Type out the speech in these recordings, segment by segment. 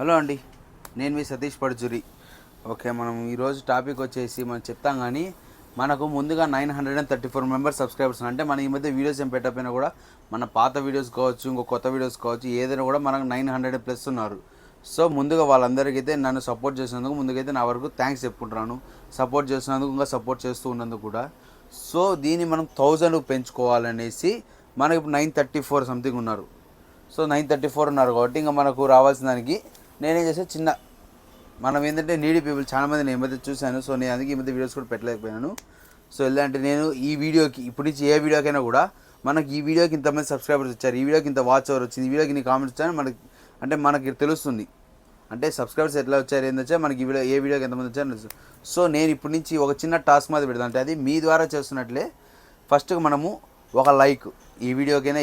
Hello అండి, నేను మీ Satish Paduchuri. Okay, మనం ఈరోజు టాపిక్ వచ్చేసి మనం చెప్తాం. కానీ మనకు ముందుగా 934 మెంబర్స్ సబ్స్క్రైబర్స్. అంటే మన ఈ మధ్య వీడియోస్ ఏం పెట్టకపోయినా కూడా మన పాత వీడియోస్ కావచ్చు, ఇంకో కొత్త వీడియోస్ కావచ్చు, ఏదైనా కూడా మనకు 900+ ఉన్నారు. సో ముందుగా వాళ్ళందరికైతే నన్ను సపోర్ట్ చేసినందుకు ముందుకైతే నా వరకు థ్యాంక్స్ చెప్పుకుంటున్నాను. సపోర్ట్ చేసినందుకు, ఇంకా సపోర్ట్ చేస్తూ ఉన్నందుకు కూడా. సో దీన్ని మనం 1000 పెంచుకోవాలనేసి మనకి ఇప్పుడు 934 సంథింగ్ ఉన్నారు. సో 934 ఉన్నారు కాబట్టి ఇంకా మనకు రావాల్సిన దానికి నేనేం చేసే చిన్న మనం ఏంటంటే నీడీ పీపుల్ చాలామంది నేను ఈ మధ్య చూశాను. సో నేను అందుకే ఈ మధ్య వీడియోస్ కూడా పెట్టలేకపోయాను. సో ఎలా అంటే నేను ఈ వీడియోకి ఇప్పటి నుంచి ఏ వీడియోకైనా కూడా మనకి ఈ వీడియోకి ఇంతమంది సబ్స్క్రైబర్స్ వచ్చారు, ఈ వీడియోకి ఇంత వాచ్ అవర్ వచ్చింది, ఈ వీడియోకి నీ కామెంట్స్ వచ్చాయని మనకి తెలుస్తుంది. అంటే సబ్స్క్రైబర్స్ ఎట్లా వచ్చారు, ఏంది వచ్చా మనకి ఈ వీడియో ఏ వీడియోకి ఎంతమంది వచ్చారని తెలుసు. సో నేను ఇప్పటి నుంచి ఒక చిన్న టాస్క్ మీద పెడతాను. అంటే అది మీ ద్వారా చేస్తున్నట్లే. ఫస్ట్గా మనము ఒక లైక్ ఈ వీడియోకైనా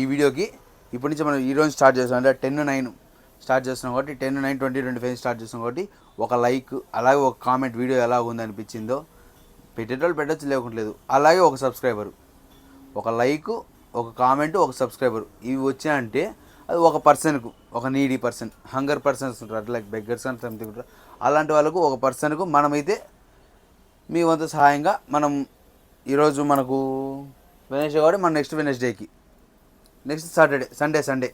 ఈ వీడియోకి ఇప్పటి నుంచి మనం ఈరోజు స్టార్ట్ చేస్తాం. అంటే 10-9 స్టార్ట్ చేస్తున్నాం కాబట్టి 10-9-20-25 స్టార్ట్ చేస్తున్నాం కాబట్టి ఒక లైక్, అలాగే ఒక కామెంట్, వీడియో ఎలా ఉంది అనిపించిందో పెట్టేటోళ్ళు పెట్టచ్చు, లేకుంటలేదు. అలాగే ఒక సబ్స్క్రైబరు, ఒక లైక్, ఒక కామెంట్, ఒక సబ్స్క్రైబరు ఇవి వచ్చాయంటే అది ఒక పర్సన్కు, ఒక నీడీ పర్సన్, హంగర్ పర్సన్స్ ఉంటారు, లైక్ బెగ్గర్స్ అని సంథింగ్ ఉంటారు. అలాంటి వాళ్ళకు ఒక పర్సన్కు మనమైతే మీ వంతు సహాయంగా మనం ఈరోజు మనకు వెనస్డే కాబట్టి మన నెక్స్ట్ వెనస్డేకి, నెక్స్ట్ సండే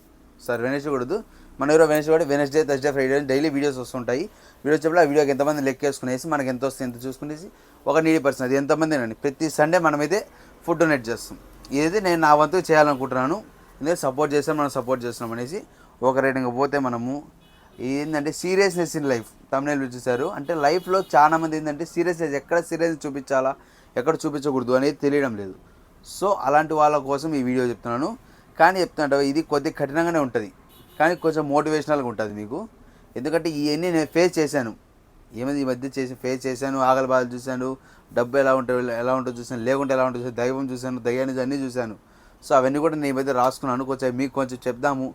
వెనస్డే కూడదు, మన ఈరోజు వెనస్డే కూడా Wednesday, Thursday, Friday daily videos వస్తుంటాయి. వీడియో చెప్పి ఆ వీడియోకి ఎంతమంది లెక్కేసుకునేసి మనకి ఎంత వస్తుంది ఎంత చూసుకునేసి ఒక నీడీ పర్సన్ అది ఎంతమంది అండి ప్రతి సండే మనమైతే ఫుడ్ డొనేట్ చేస్తాం. ఇదైతే నేను నా వంతు చేయాలనుకుంటున్నాను. ఎందుకంటే సపోర్ట్ చేస్తాం, మనం సపోర్ట్ చేస్తున్నాం అనేసి. ఒక రేటింగ్ పోతే మనము ఏంటంటే సీరియస్నెస్ ఇన్ లైఫ్ తమ్నైల్ చూశారు. అంటే లైఫ్లో చాలామంది ఏంటంటే సీరియస్నెస్ ఎక్కడ సీరియస్ చూపించాలా, ఎక్కడ చూపించకూడదు అనేది తెలియడం లేదు. సో అలాంటి వాళ్ళ కోసం ఈ వీడియో చెప్తున్నాను. కానీ చెప్తున్నట్టు ఇది కొద్దిగా కఠినంగానే ఉంటుంది, కానీ కొంచెం మోటివేషనల్గా ఉంటుంది మీకు. ఎందుకంటే ఇవన్నీ నేను ఫేస్ చేశాను, ఏమైంది ఈ మధ్య ఫేస్ చేశాను. ఆకలి బాధలు చూశాను, డబ్బు ఎలా ఉంటుందో చూశాను, లేకుంటే ఎలా ఉంటుందో చూశాను, దైవం చూశాను, దయ్యాన్ని అన్నీ చూశాను. సో అవన్నీ కూడా నేను ఈ మధ్య రాసుకున్నాను. కొంచెం మీకు కొంచెం చెప్దాము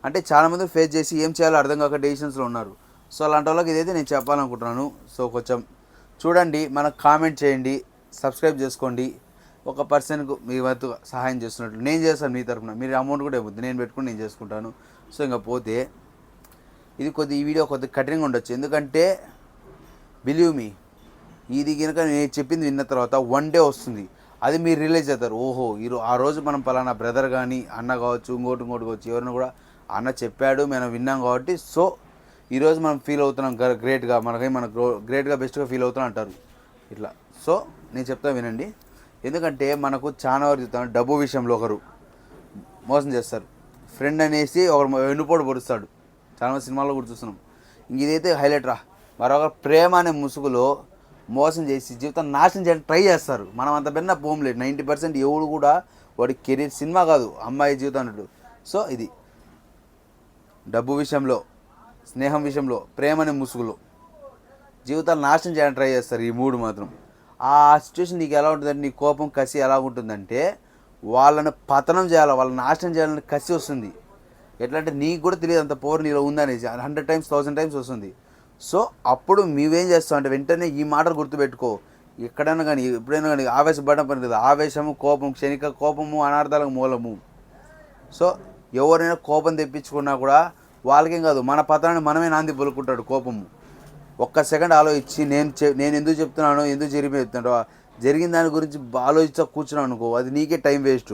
అంటే చాలామంది ఫేస్ చేసి ఏం చేయాలో అర్థం కాక డెసిషన్స్లో ఉన్నారు. సో అలాంటి వాళ్ళకి ఇదైతే నేను చెప్పాలనుకుంటున్నాను. సో కొంచెం చూడండి, మనకు కామెంట్ చేయండి, సబ్స్క్రైబ్ చేసుకోండి. ఒక పర్సన్కు మీ వంతు సహాయం చేస్తున్నట్లు నేను చేస్తాను మీ తరఫున. మీరు అమౌంట్ కూడా ఇవ్వద్దు, నేను పెట్టుకుని నేను చేసుకుంటాను. సో ఇంకా పోతే ఈ వీడియో కొద్దిగా కఠినంగా ఉండొచ్చు. ఎందుకంటే బిలీవ్ మీ, ఇది కనుక నేను చెప్పింది విన్న తర్వాత 1 డే వస్తుంది, అది మీరు రియలైజ్ అవుతారు. ఓహో ఆ రోజు మనం పలానా బ్రదర్ కానీ అన్న కావచ్చు, ఇంకోటి కావచ్చు, ఎవరైనా కూడా అన్న చెప్పాడు, మనం విన్నాం కాబట్టి సో ఈరోజు మనం ఫీల్ అవుతున్నాం గ్రేట్గా, మన గ్రేట్గా బెస్ట్గా ఫీల్ అవుతున్నాం అంటారు ఇట్లా. సో నేను చెప్తా వినండి. ఎందుకంటే మనకు చాలా వరకు చెప్తాను, డబ్బు విషయంలో ఒకరు మోసం చేస్తారు, ఫ్రెండ్ అనేసి ఒకరు వెన్నుపోటు పొడుస్తాడు. చాలామంది సినిమాల్లో కూడా చూస్తున్నాం. ఇదైతే హైలైట్ రా. మరొకరు ప్రేమ అనే ముసుగులో మోసం చేసి జీవితం నాశనం చేయడానికి ట్రై చేస్తారు. మనం అంత పెన్న పోంలేదు. 90% ఎవడు కూడా వాడి కెరీర్ సినిమా కాదు, అమ్మాయి జీవితం అన్నట్టు. సో ఇది డబ్బు విషయంలో, స్నేహం విషయంలో, ప్రేమ అనే ముసుగులో జీవితాలు నాశనం చేయడానికి ట్రై చేస్తారు ఈ 3 మాత్రం. ఆ సిచ్యువేషన్ నీకు ఎలా ఉంటుందంటే, నీ కోపం, కసి ఎలా ఉంటుందంటే వాళ్ళని పతనం చేయాలి, వాళ్ళని నాశనం చేయాలని కసి వస్తుంది. ఎట్లా అంటే నీకు కూడా తెలియదు అంత పవర్ నీలో ఉందనేసి 100 times 1000 times వస్తుంది. సో అప్పుడు మేమేం చేస్తాం అంటే వెంటనే ఈ మాటలు గుర్తుపెట్టుకో. ఎక్కడైనా కానీ ఎప్పుడైనా కానీ ఆవేశపడడం పని కదా. ఆవేశము, కోపం, క్షణిక కోపము అనార్థాలకు మూలము. సో ఎవరైనా కోపం తెప్పించుకున్నా కూడా వాళ్ళకేం కాదు, మన పతనాన్ని మనమే నాంది పలుకుంటాడు కోపము. ఒక్క సెకండ్ ఆలోచించి నేను ఎందుకు చెప్తున్నానో, ఎందుకు చెప్తున్నాడో, జరిగిన దాని గురించి ఆలోచించా కూర్చున్నావు అనుకో, అది నీకే టైం వేస్ట్.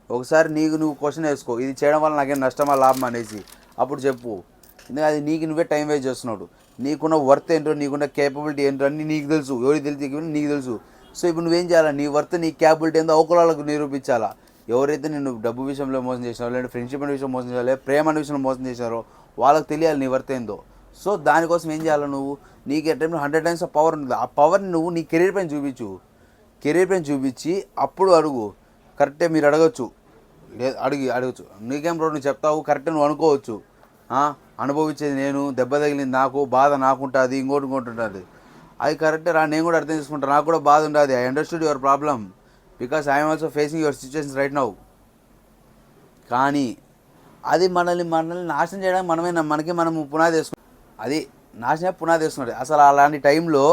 ఒకసారి నువ్వు క్వశ్చన్ వేసుకో, ఇది చేయడం వల్ల నాకేం నష్టమా లాభం అనేసి. అప్పుడు చెప్పు. ఎందుకంటే అది నువ్వే టైం వేస్ట్ చేస్తున్నాడు. నీకున్న వర్త్ ఏంటో, నీకున్న కేపబిలిటీ ఏంటో అన్నీ నీకు తెలుసు. ఎవరికి తెలిసి నీకు తెలుసు. సో ఇప్పుడు నువ్వేం చేయాలా, నీ వర్త్, నీ క్యాపబిలిటీ ఏందో అవకరాలకు నిరూపించాలా. ఎవరైతే నేను డబ్బు విషయంలో మోసం చేసినారో, లేదంటే ఫ్రెండ్షిప్ అనే విషయంలో మోసం చేయాలి, లేదా ప్రేమ అనే విషయంలో మోసం చేశారో వాళ్ళకి తెలియాలి నీ వర్త్ ఏందో. సో దానికోసం ఏం చేయాలి, నువ్వు నీకు ఏ టైంలో 100 times ఆఫ్ పవర్ ఉంటుంది. ఆ పవర్ని నువ్వు నీ కెరీర్ పైన చూపించి అప్పుడు అడుగు. కరెక్టే మీరు అడగచ్చు, అడగచ్చు. నీకేం బ్రో నువ్వు చెప్తావు కరెక్టే, నువ్వు అనుకోవచ్చు. అనుభవించేది నేను, దెబ్బ తగిలింది నాకు, బాధ నాకుంటుంది, ఇంకోటి ఉంటుంది. అది కరెక్టే రా, నేను కూడా అర్థం చేసుకుంటాను, నాకు కూడా బాధ ఉంటుంది. I understood your problem because I'm also facing your situations right now. కానీ అది మనల్ని నాశనం చేయడానికి మనం పునాది వేసుకుంటాం. అది నాశనం పునాది వేసుకున్నాడు. అసలు అలాంటి టైంలో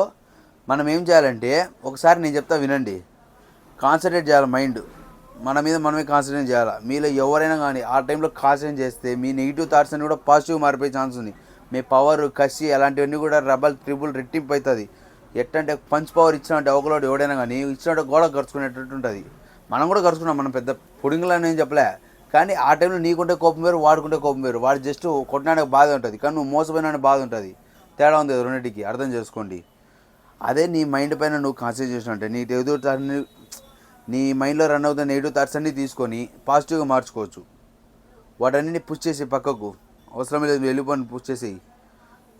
మనం ఏం చేయాలంటే, ఒకసారి నేను చెప్తా వినండి. కాన్సన్ట్రేట్ చేయాలి మన మీద మనమే కాన్సన్ట్రేట్ చేయాలి. మీలో ఎవరైనా కానీ ఆ టైంలో కాన్సన్ట్రేట్ చేస్తే మీ నెగిటివ్ థాట్స్ అన్ని కూడా పాజిటివ్ మారిపోయే ఛాన్స్ ఉంది. మీ పవర్, కసి అలాంటివన్నీ కూడా రబల్ త్రిబుల్ రెట్టింపు అవుతుంది. ఎట్టంటే పంచ్ పవర్ ఇచ్చినట్టు ఒకలోడు ఎవడైనా కానీ ఇచ్చినట్టు గోడ ఖర్చుకునేటట్టు ఉంటుంది. మనం కూడా ఖర్చుకున్నాం, మనం పెద్ద పుడింగులని ఏం చెప్పలే. కానీ ఆ టైంలో నీకుంటే కోపం వేరు, వాడుకుంటే కోపం వేరు. వాడు జస్ట్ కొట్టడానికి బాధ ఉంటుంది, కానీ నువ్వు మోసపోయినా బాధ ఉంటుంది. తేడా ఉంది రెండింటికి, అర్థం చేసుకోండి. అదే నీ మైండ్ పైన నువ్వు కాన్సన్ట్రేట్ చేసినట్టే నీ మైండ్లో రన్ అవుతున్న నెగిటివ్ థాట్స్ అన్నీ తీసుకొని పాజిటివ్గా మార్చుకోవచ్చు. వాటన్నిటిని పుష్ చేసి పక్కకు, అవసరం లేదు వెళ్ళిపోయి పుష్ చేసి.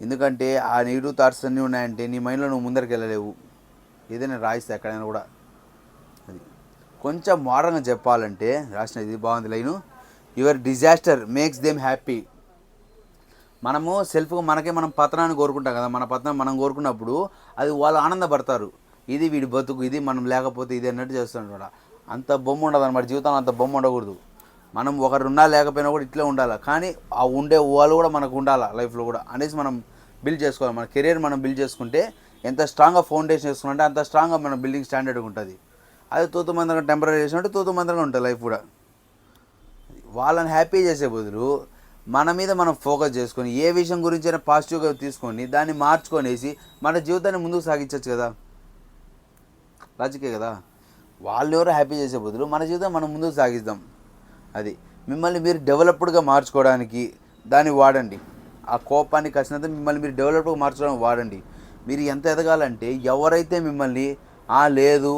ఎందుకంటే ఆ నెగిటివ్ థాట్స్ అన్నీ ఉన్నాయంటే నీ మైండ్లో నువ్వు ముందరికి వెళ్ళలేవు. ఏదైనా రాయిస్తే ఎక్కడైనా కూడా. అది కొంచెం మోడర్న్గా చెప్పాలంటే రాసిన ఇది బాగుంది line, your disaster makes them happy. మనము సెల్ఫ్గా మనం పతనాన్ని కోరుకుంటాం కదా, మన పతనం మనం కోరుకున్నప్పుడు అది వాళ్ళు ఆనందపడతారు. ఇది వీడి బతుకు, ఇది మనం లేకపోతే ఇది అన్నట్టు చేస్తుంటాడు. అంత బొమ్మ ఉండదు అన్నమాట జీవితంలో, అంత బొమ్మ ఉండకూడదు. మనం ఒకరున్నా లేకపోయినా కూడా ఇట్లే ఉండాలి. కానీ ఆ ఉండే వాళ్ళు కూడా మనకు ఉండాలి లైఫ్లో కూడా అనేసి మనం బిల్డ్ చేసుకోవాలి. మన కెరీర్ మనం బిల్డ్ చేసుకుంటే ఎంత స్ట్రాంగ్గా ఫౌండేషన్ వేసుకుంటే అంత స్ట్రాంగ్గా మన బిల్డింగ్ స్టాండర్డ్గా ఉంటుంది. అది తూతుమందరంగా టెంపరీ చేసినట్టు తూతుమందరంగా ఉంటుంది లైఫ్ కూడా. వాళ్ళని హ్యాపీ చేసే బదులు మన మీద మనం ఫోకస్ చేసుకొని ఏ విషయం గురించి అయినా పాజిటివ్గా తీసుకొని దాన్ని మార్చుకొనేసి మన జీవితాన్ని ముందుకు సాగించవచ్చు కదా. లాజికే కదా. వాళ్ళు ఎవరో హ్యాపీ చేసే బదులు మన జీవితం మనం ముందుకు సాగిద్దాం. అది మిమ్మల్ని మీరు డెవలప్డ్గా మార్చుకోవడానికి దాన్ని వాడండి. ఆ కోపాన్ని కసినంత మిమ్మల్ని మీరు డెవలప్డ్గా మార్చుకోవడానికి వాడండి. మీరు ఎంత ఎదగాలంటే ఎవరైతే మిమ్మల్ని లేదు,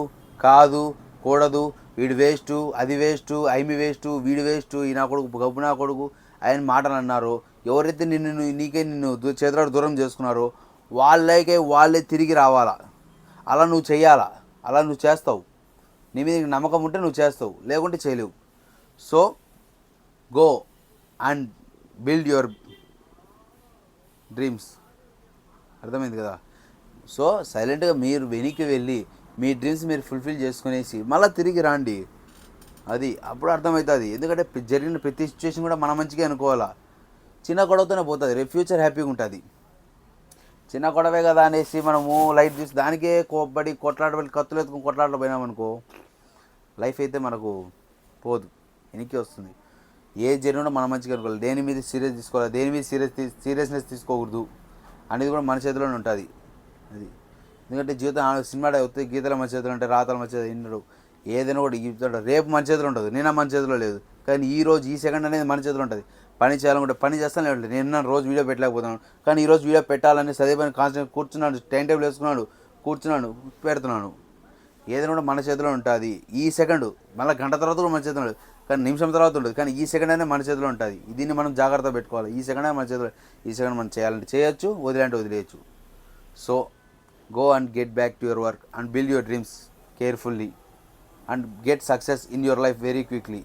కాదు, కూడదు, వీడు వేస్టు, అది వేస్టు, ఐమి వేస్టు, వీడు వేస్టు, ఈ నా కొడుకు గబ్బు నా కొడుకు ఆయన మాటలు అన్నారో, ఎవరైతే నిన్ను చేతులాడు దూరం చేసుకున్నారో వాళ్ళే తిరిగి రావాలా. అలా నువ్వు చెయ్యాలా, అలా నువ్వు చేస్తావు. నీ మీద నమ్మకం ఉంటే నువ్వు చేస్తావు, లేకుంటే చేయలేవు. So go and build your dreams. అర్థమైంది కదా. సో సైలెంట్గా మీరు వెనక్కి వెళ్ళి మీ డ్రీమ్స్ మీరు ఫుల్ఫిల్ చేసుకునేసి మళ్ళీ తిరిగి రాండి. అది అప్పుడు అర్థమవుతుంది. ఎందుకంటే జరిగిన ప్రతి సిచ్యువేషన్ కూడా మన మంచిగా అనుకోవాలా. చిన్న గొడవతోనే పోతుంది, రేపు ఫ్యూచర్ హ్యాపీగా ఉంటుంది. చిన్న గొడవే కదా అనేసి మనము లైట్ చూసి దానికే కోప్పడి కొట్లాడబడి కత్తులు ఎత్తుకుని కొట్లాడపోయినామనుకో లైఫ్ అయితే మనకు పోదు, వెనక్కి వస్తుంది. ఏ జరిగినా మన మంచిగా అనుకోవాలి. దేని మీద సీరియస్ తీసుకోవాలి, దేని మీద సీరియస్నెస్ తీసుకోకూడదు అనేది కూడా మన చేతిలోనే ఉంటుంది. అది ఎందుకంటే జీవితం సినిమా అవుతుంది, గీతల మన చేతిలో ఉంటాయి, రాతల మన చేతిలో వినడు. ఏదైనా కూడా చెప్తాడు రేపు మన చేతిలో ఉంటుంది, నిన్న మన చేతిలో లేదు. కానీ ఈ సెకండ్ అనేది మన చేతిలో ఉంటుంది. పని చేయాలనుకుంటే పని చేస్తాను లేదు. నేను రోజు వీడియో పెట్టలేకపోతున్నాను, కానీ ఈరోజు వీడియో పెట్టాలని సదే పని కాన్సన్ట్రేట్ కూర్చున్నాను, టైం టేబుల్ వేసుకున్నాడు, కూర్చున్నాను, పెడుతున్నాను. ఏదైనా కూడా మన చేతిలో ఉంటుంది. ఈ సెకండ్ మళ్ళీ గంట తర్వాత కూడా మన చేతిలో ఉంటుంది, కానీ నిమిషం తర్వాత ఉంటుంది. కానీ ఈ సెకండ్ అనేది మన చేతిలో ఉంటుంది. దీన్ని మనం జాగ్రత్త పెట్టుకోవాలి. ఈ సెకండ్ మన చేతిలో, ఈ సెకండ్ మనం చేయాలంటే చేయొచ్చు, వదిలేంటే వదిలేయచ్చు. So go and get back to your work and build your dreams carefully and get success in your life very quickly.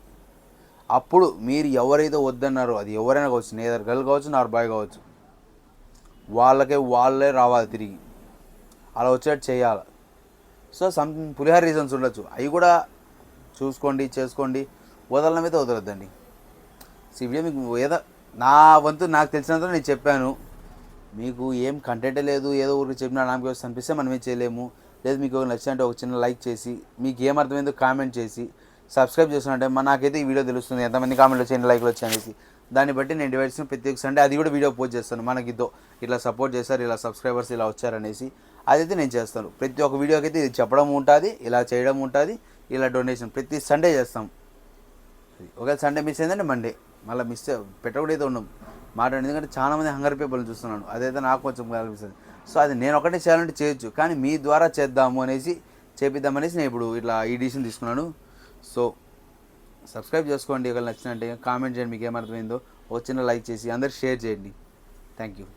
అప్పుడు మీరు ఎవరైతే వద్దన్నారో అది ఎవరైనా కావచ్చు, నేదర్ గర్ల్ కావచ్చు, నార్ బాయ్ కావచ్చు, వాళ్ళే రావాలి తిరిగి. అలా వచ్చేటట్టు చేయాలి. సో పులిహార రీజన్స్ ఉండొచ్చు, అవి కూడా చూసుకోండి, చేసుకోండి. వదలడం అయితే వదలొద్దండి. ఈ వీడియో మీకు ఏదో నా వంతు నాకు తెలిసినంత నేను చెప్పాను. మీకు ఏం కంటెంటే లేదు, ఏదో ఊరికి చెప్పినా నాకు వస్తే అనిపిస్తే మనం ఏం చేయలేము. లేదు మీకు నచ్చినట్టు ఒక చిన్న లైక్ చేసి, మీకు ఏం అర్థమైందో కామెంట్ చేసి సబ్స్క్రైబ్ చేస్తున్నట్టే నాకైతే ఈ వీడియో తెలుస్తుంది ఎంతమంది కామెంట్లు వచ్చి ఎన్ని లైక్లు వచ్చాయి అనేసి. దాన్ని బట్టి నేను డివైడ్ చేసిన ప్రతి ఒక్క సండే అది కూడా వీడియో పోస్ట్ చేస్తాను. మనకి ఇట్లా సపోర్ట్ చేస్తారు, ఇలా సబ్స్క్రైబర్స్ ఇలా వచ్చారనేసి అదైతే నేను చేస్తాను. ప్రతి ఒక్క వీడియోకి అయితే ఇది చెప్పడం ఉంటుంది, ఇలా చేయడం ఉంటుంది, ఇలా డొనేషన్ ప్రతి సండే చేస్తాం. ఒకవేళ సండే మిస్ అయిందంటే మండే మళ్ళీ పెట్టకూడదు అయితే ఉండము మాట్లాడండి. ఎందుకంటే చాలామంది హంగర్ పీపుల్ని చూస్తున్నాను, అదైతే నాకు కొంచెం అనిపిస్తుంది. సో అది నేను ఒకటే చేయాలంటే చేయొచ్చు, కానీ మీ ద్వారా చేద్దాము అనేసి చేపిద్దామనేసి నేను ఇప్పుడు ఇట్లా ఈ డిసిషన్ తీసుకున్నాను. సో సబ్స్క్రైబ్ చేసుకోండి, ఒకవేళ నచ్చినట్టే కామెంట్ చేయండి, మీకు ఏమర్థమైందో ఒక చిన్న లైక్ చేసి అందరికి షేర్ చేయండి. Thank you.